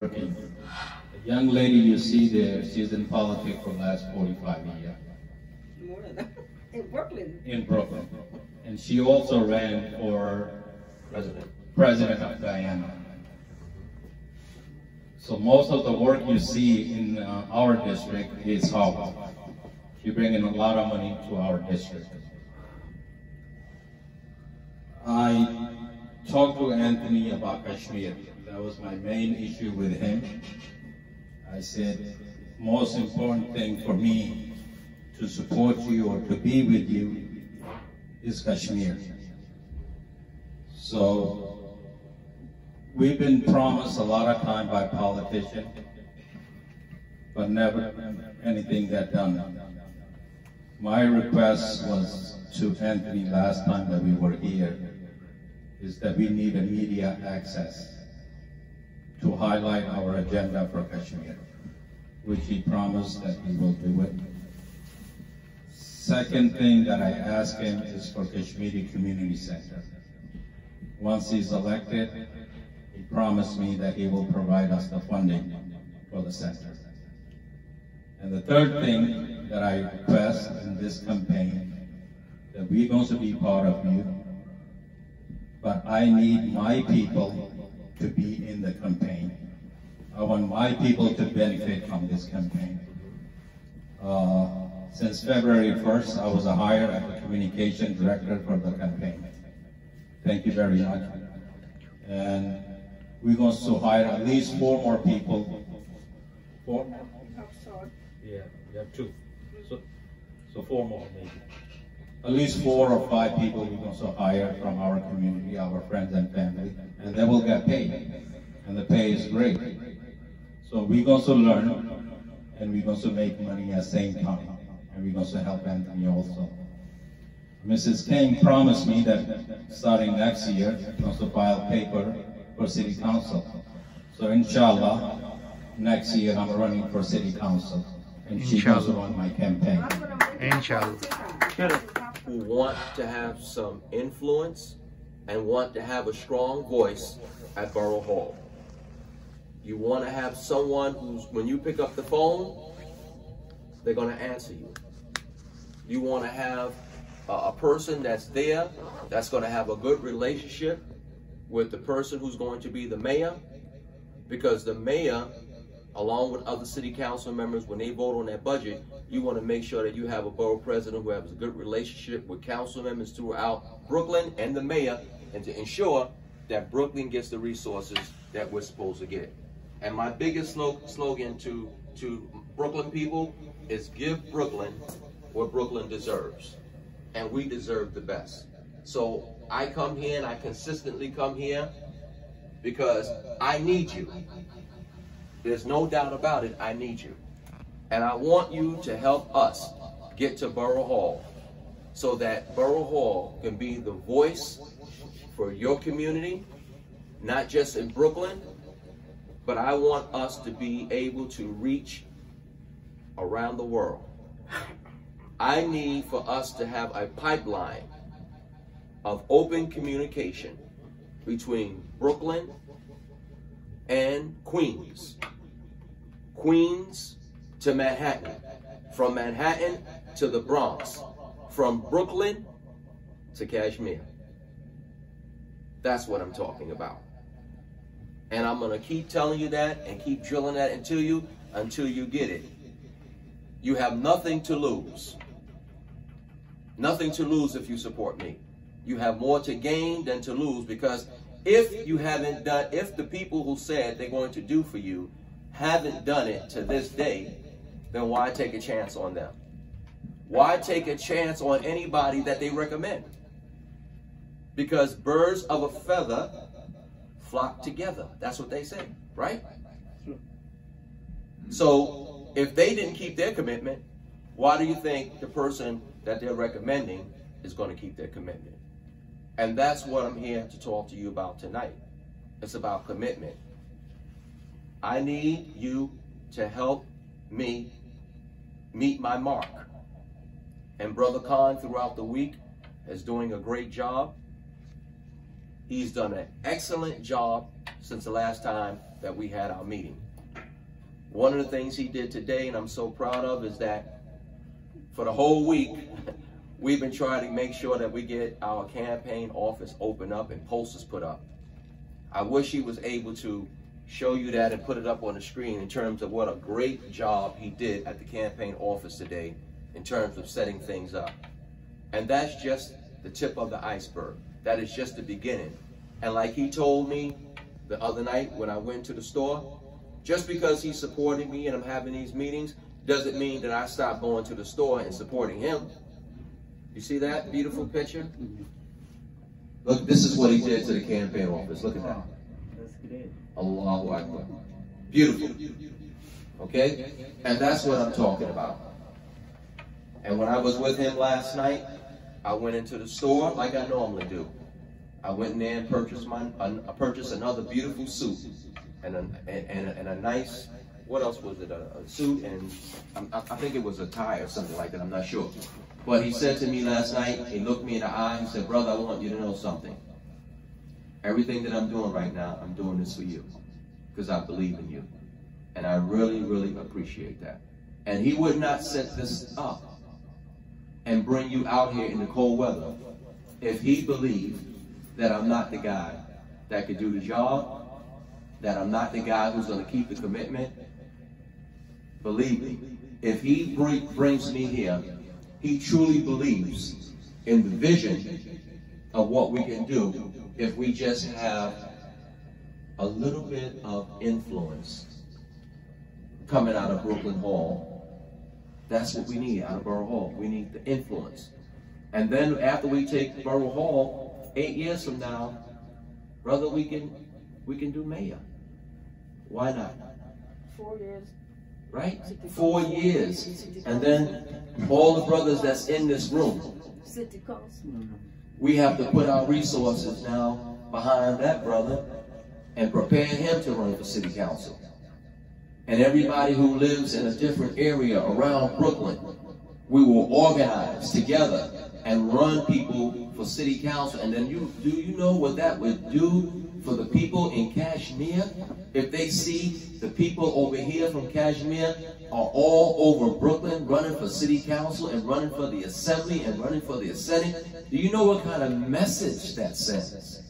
The young lady you see there, she's in politics for the last 45 years. More than that. In Brooklyn. In Brooklyn. And she also ran for president of Guyana. So most of the work you see in our district is her. She brings in a lot of money to our district. I talked to Anthony about Kashmir. That was my main issue with him. I said, most important thing for me to support you or to be with you is Kashmir. So we've been promised a lot of time by politicians, but never anything got done. My request was to Anthony last time that we were here, is that we need a media access to highlight our agenda for Kashmir, which he promised that he will do it. Second thing that I asked him is for Kashmiri Community Center. Once he's elected, he promised me that he will provide us the funding for the center. And the third thing that I request in this campaign, that we're going to be part of you, but I need my people to be in the campaign. I want my people to benefit from this campaign. Since February 1st, I was hired as the communication director for the campaign. Thank you very much. And we're going to hire at least 4 more people. 4? Yeah, we have 2. So 4 more maybe. At least 4 or 5 people we're going to hire from our community, our friends and family, and they will get paid. And the pay is great. So we're going to learn, and we're going to make money at the same time. And we're going to help Anthony also. Mrs. King promised me that starting next year, we're going to file paper for City Council. So inshallah, next year I'm running for City Council. And she's going to run my campaign. Inshallah. Who want to have some influence and want to have a strong voice at Borough Hall. You want to have someone who's, when you pick up the phone, they're going to answer you. You want to have a person that's there, that's going to have a good relationship with the person who's going to be the mayor, because the mayor, along with other city council members, when they vote on that budget, you want to make sure that you have a borough president who has a good relationship with council members throughout Brooklyn and the mayor, and to ensure that Brooklyn gets the resources that we're supposed to get. And my biggest slogan to Brooklyn people is give Brooklyn what Brooklyn deserves. And we deserve the best. So I come here, and I consistently come here because I need you. There's no doubt about it, I need you. And I want you to help us get to Borough Hall so that Borough Hall can be the voice for your community, not just in Brooklyn, but I want us to be able to reach around the world. I need for us to have a pipeline of open communication between Brooklyn and Queens. Queens to Manhattan, from Manhattan to the Bronx, from Brooklyn to Kashmir. That's what I'm talking about. And I'm gonna keep telling you that and keep drilling that into you until you get it. You have nothing to lose. Nothing to lose if you support me. You have more to gain than to lose, because if you haven't done, if the people who said they're going to do for you haven't done it to this day, then why take a chance on them? Why take a chance on anybody that they recommend? Because birds of a feather flock together. That's what they say, right? So if they didn't keep their commitment, why do you think the person that they're recommending is going to keep their commitment? And that's what I'm here to talk to you about tonight. It's about commitment. I need you to help me meet my mark. And Brother Khan throughout the week is doing a great job. He's done an excellent job since the last time that that we had our meeting. One of the things he did today, and I'm so proud of, is that for the whole week, we've been trying to make sure that we get our campaign office opened up and posters put up. I wish he was able to show you that and put it up on the screen in terms of what a great job he did at the campaign office today in terms of setting things up. And that's just the tip of the iceberg. That is just the beginning. And like he told me the other night when I went to the store, just because he's supporting me and I'm having these meetings doesn't mean that I stop going to the store and supporting him. You see that beautiful picture? Look, this is what he did to the campaign office. Look at that. That's great. Allahu Akbar. Beautiful. Okay? And that's what I'm talking about. And when I was with him last night, I went into the store like I normally do. I went in there and purchased another beautiful suit and a nice, what else was it? A suit and I think it was a tie or something like that. I'm not sure. But he said to me last night, he looked me in the eye, he said, brother, I want you to know something. Everything that I'm doing right now, I'm doing this for you because I believe in you. And I really, really appreciate that. And he would not set this up and bring you out here in the cold weather if he believed that I'm not the guy that could do the job, that I'm not the guy who's going to keep the commitment. Believe me, if he brings me here, he truly believes in the vision of what we can do if we just have a little bit of influence coming out of Brooklyn Hall. That's what we need out of Borough Hall. We need the influence. And then after we take Borough Hall, 8 years from now, brother, we can do mayor. Why not? 4 years. Right? 4 years. And then all the brothers that's in this room, City council. we have to put our resources now behind that brother and prepare him to run for city council. And everybody who lives in a different area around Brooklyn, we will organize together and run people for city council. And then do you know what that would do for the people in Kashmir? If they see the people over here from Kashmir are all over Brooklyn running for city council and running for the assembly and running for the Senate, do you know what kind of message that sends?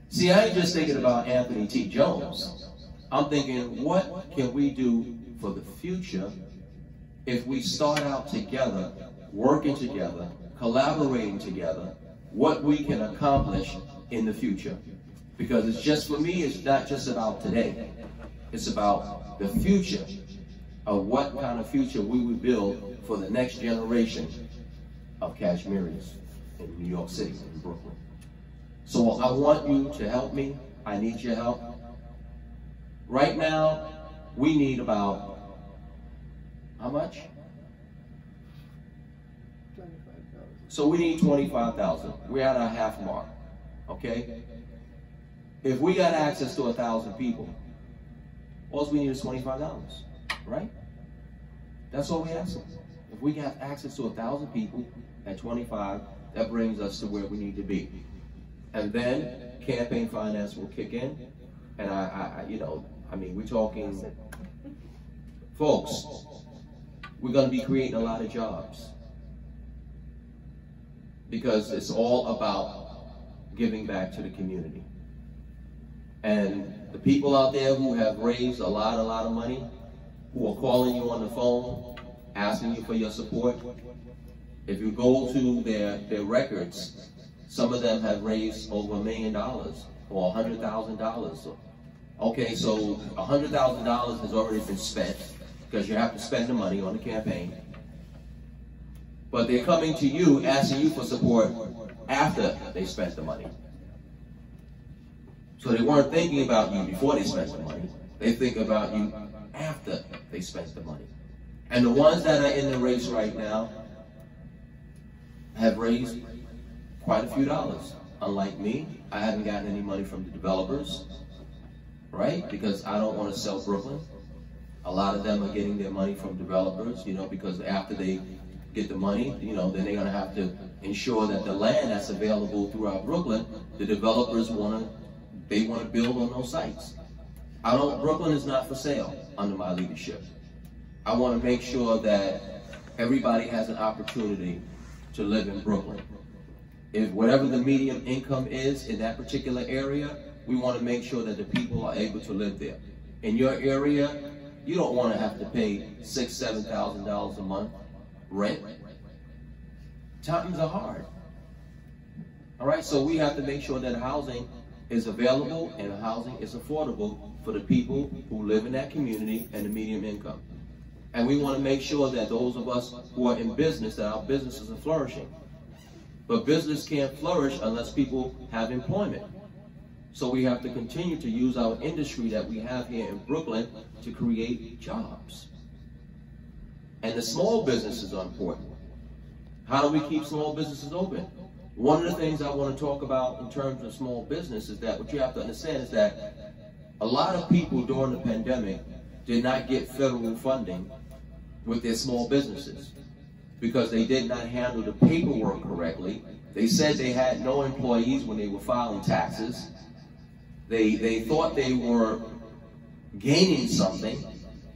See, I ain't just thinking about Anthony T.Jones. I'm thinking, what can we do for the future if we start out together, working together, collaborating together, what we can accomplish in the future? Because it's just, for me, it's not just about today. It's about the future of what kind of future we would build for the next generation of Kashmiris in New York City and Brooklyn. So I want you to help me. I need your help. Right now, we need about, how much? 25,000. So we need 25,000. We're at our half mark, okay? If we got access to 1,000 people, all we need is $25, right? That's all we ask. If we got access to 1,000 people at 25, that brings us to where we need to be. And then campaign finance will kick in. And we're talking, folks, we're going to be creating a lot of jobs because it's all about giving back to the community. And the people out there who have raised a lot of money, who are calling you on the phone, asking you for your support, if you go to their records, some of them have raised over $1 million or $100,000. Okay, so $100,000 has already been spent because you have to spend the money on the campaign. But they're coming to you, asking you for support after they spent the money. So they weren't thinking about you before they spent the money. They think about you after they spent the money. And the ones that are in the race right now have raised quite a few dollars. Unlike me, I haven't gotten any money from the developers, right? Because I don't want to sell Brooklyn. A lot of them are getting their money from developers, because after they get the money, then they're going to have to ensure that the land that's available throughout Brooklyn, the developers want to build on those sites. Brooklyn is not for sale under my leadership. I want to make sure that everybody has an opportunity to live in Brooklyn. If whatever the median income is in that particular area, we want to make sure that the people are able to live there. In your area, you don't want to have to pay $6,000, $7,000 a month rent. Times are hard. All right, so we have to make sure that housing is available and housing is affordable for the people who live in that community and the medium income. And we want to make sure that those of us who are in business, that our businesses are flourishing. But business can't flourish unless people have employment. So we have to continue to use our industry that we have here in Brooklyn to create jobs. And the small businesses are important. How do we keep small businesses open? One of the things I want to talk about in terms of small business is that what you have to understand is that a lot of people during the pandemic did not get federal funding with their small businesses because they did not handle the paperwork correctly. They said they had no employees when they were filing taxes. They thought they were gaining something,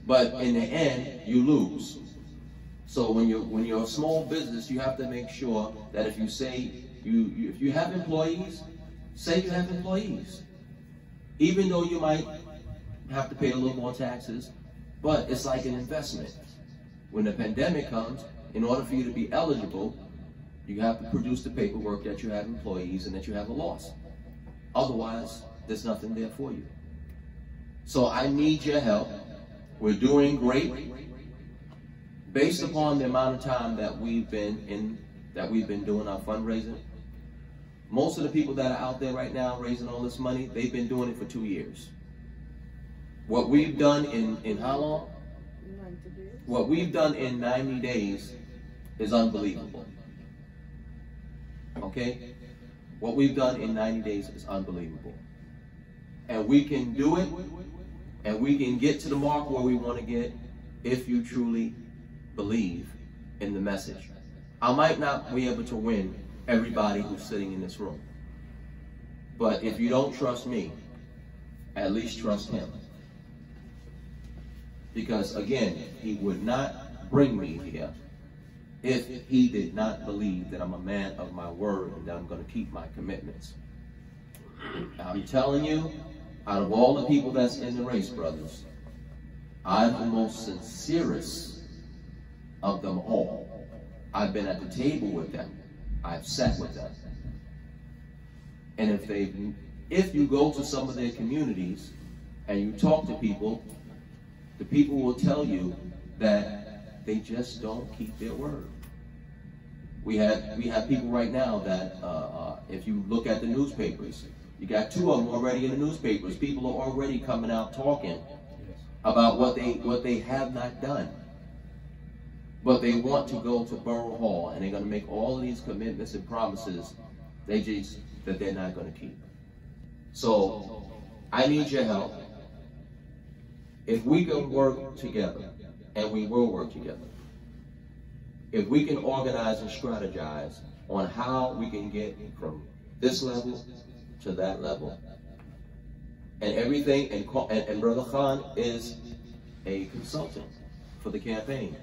but in the end, you lose. So when you're a small business, you have to make sure that if you say if you have employees, say you have employees. Even though you might have to pay a little more taxes, but it's like an investment. When the pandemic comes, in order for you to be eligible, you have to produce the paperwork that you have employees and that you have a loss. Otherwise, there's nothing there for you. So I need your help. We're doing great. Based upon the amount of time that we've been doing our fundraising, most of the people that are out there right now raising all this money, they've been doing it for 2 years. What we've done in how long? 90 days. What we've done in 90 days is unbelievable. Okay? What we've done in 90 days is unbelievable. And we can do it, and we can get to the mark where we want to get if you truly believe in the message. I might not be able to win everybody who's sitting in this room, but if you don't trust me, at least trust him. Because again, he would not bring me here if he did not believe that I'm a man of my word and that I'm going to keep my commitments. I'm telling you, out of all the people that's in the race, brothers, I'm the most sincerest of them all. I've been at the table with them. I've sat with them. And if you go to some of their communities and you talk to people, the people will tell you that they just don't keep their word. We have people right now that if you look at the newspapers, you got 2 of them already in the newspapers. People are already coming out talking about what they have not done. But they want to go to Borough Hall, and they're going to make all of these commitments and promises that they're not going to keep. So I need your help. If we can work together, and we will work together, if we can organize and strategize on how we can get from this level to that level, and everything, and Brother Khan is a consultant for the campaign.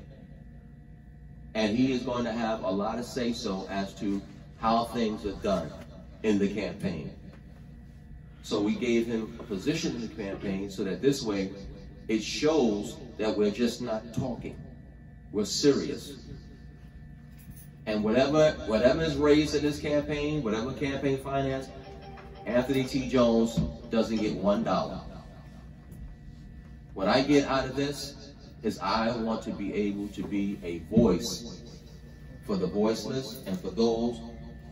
And he is going to have a lot of say-so as to how things are done in the campaign. So we gave him a position in the campaign so that this way it shows that we're just not talking. We're serious. And whatever is raised in this campaign, whatever campaign finance, Anthony T.Jones doesn't get $1. What I get out of this is I want to be able to be a voice for the voiceless and for those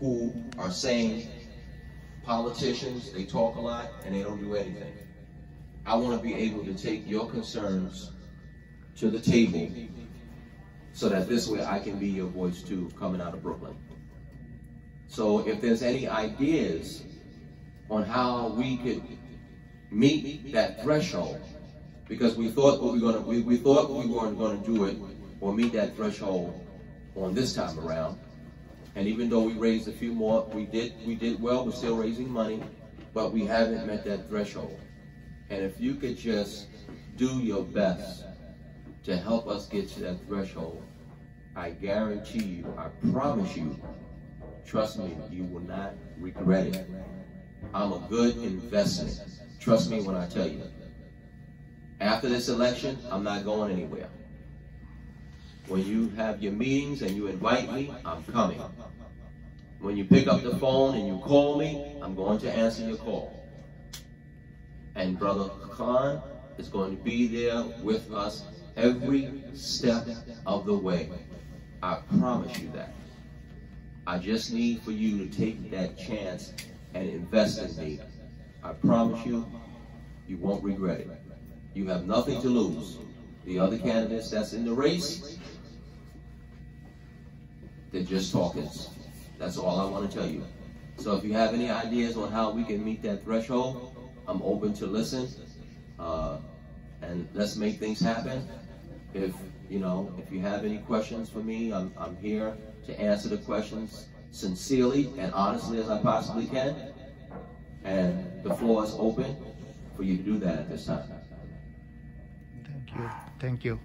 who are saying politicians, they talk a lot and they don't do anything. I want to be able to take your concerns to the table so that this way I can be your voice too, coming out of Brooklyn. So if there's any ideas on how we could meet that threshold, because we thought we weren't going to do it or meet that threshold on this time around. And even though we raised a few more, we did well. We're still raising money, but we haven't met that threshold. And if you could just do your best to help us get to that threshold, I guarantee you, I promise you, trust me, you will not regret it. I'm a good investment. Trust me when I tell you. After this election, I'm not going anywhere. When you have your meetings and you invite me, I'm coming. When you pick up the phone and you call me, I'm going to answer your call. And Brother Khan is going to be there with us every step of the way. I promise you that. I just need for you to take that chance and invest in me. I promise you, you won't regret it. You have nothing to lose. The other candidates that's in the race, they're just talkers. That's all I want to tell you. So if you have any ideas on how we can meet that threshold, I'm open to listen. And let's make things happen. If you have any questions for me, I'm here to answer the questions sincerely and honestly as I possibly can. And the floor is open for you to do that at this time. Thank you. Thank you.